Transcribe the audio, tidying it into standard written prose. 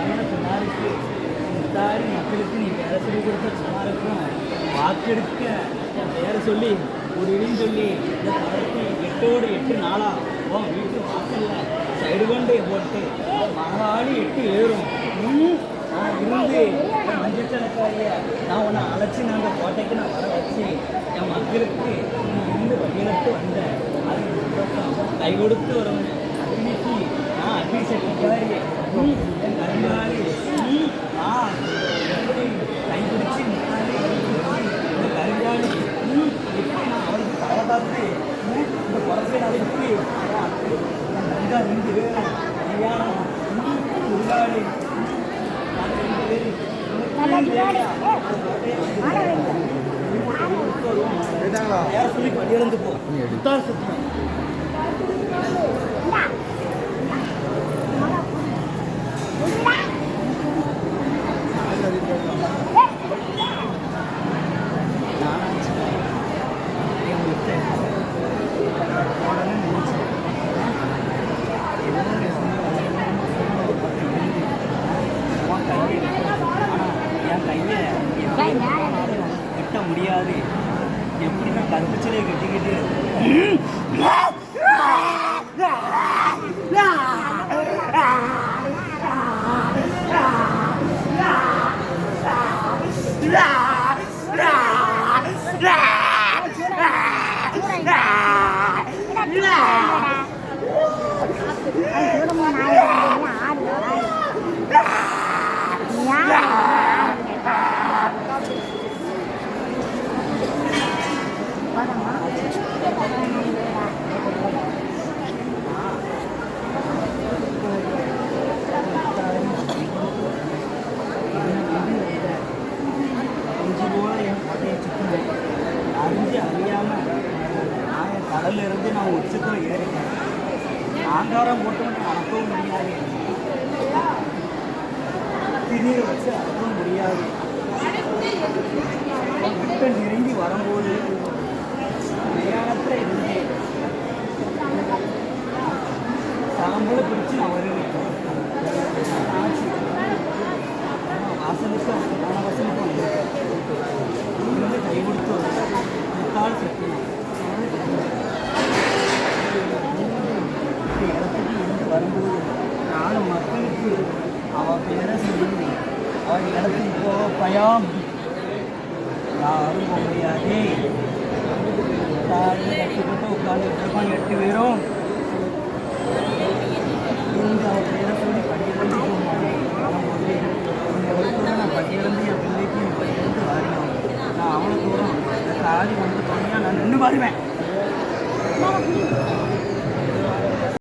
சுமாருக்கு முத்தாரி மக்களுக்கு நீ வேலை சொல்லி கொடுத்த சுமாருக்கும் வாக்கெடுக்க என் பேரை சொல்லி ஒரு இடம் சொல்லி இந்த தளர்த்தி 8ஓடு 8 நாளா உன் வீட்டு வாசல்ல சைடு கொண்டு போட்டு மகாலி 8 ஏறும் நான் இருந்து என் மஞ்சச்சனக்காரிய நான் உன்னை அழைச்சி நான் அந்த கோட்டைக்கு நான் வர வச்சு என் மக்களுக்கு நீ இருந்து வழியிலட்டு வந்த அது கை கொடுத்து வரவன் இன்னைக்கு நான் அக்னி சட்டிக்காரி என் கருங்காரி நான் எப்படி கைப்பிடிச்சு முன்னாடி இந்த கருங்காலி எப்படி நான் அவளுக்கு தலை பார்த்து இந்த குறைச்சை அவளுக்கு என் கங்கா 2 பேரும் கல்யாணம் உருளாடி சொல்லி படியிழந்து போ சுத்தம் கட்ட முடியாது எப்படி நான் கருப்புச்சிலையை கட்டிக்கிட்டு கடல்ல இருந்து நான் உச்சத்தில் ஏறிட்டேன் ஆங்காரம் போட்டு அனுப்பவும் முடியாது திடீரை வச்சு அனுப்பவும் முடியாது கிட்ட நெருங்கி வரும்போது பிரயாணத்தில் இருந்தேன் சாம்பலை பிடிச்சு நான் வருவேன் வாசலுக்கு வசலுக்கு வந்திருக்கேன் இருந்து கை கொடுத்து முத்தாள் சக்தி இடத்துக்கு இருந்து வரும்போது நானும் மக்களுக்கு அவள் பேரை சொல்லி அவள் இடத்துக்கு போக பயம் யாரும் போக முடியாது கட்டுக்கிட்டு உட்காந்துட்டு இருப்பான் 8 பேரும் இருந்து அவள் பேரை சொல்லி படியிலிருந்து நான் படியிலிருந்து என் பிள்ளைக்கு படியிலிருந்து வரணும் நான் அவ்வளோ தூரம் இந்த காலி வந்து தனியாக நான் நின்று வருவேன்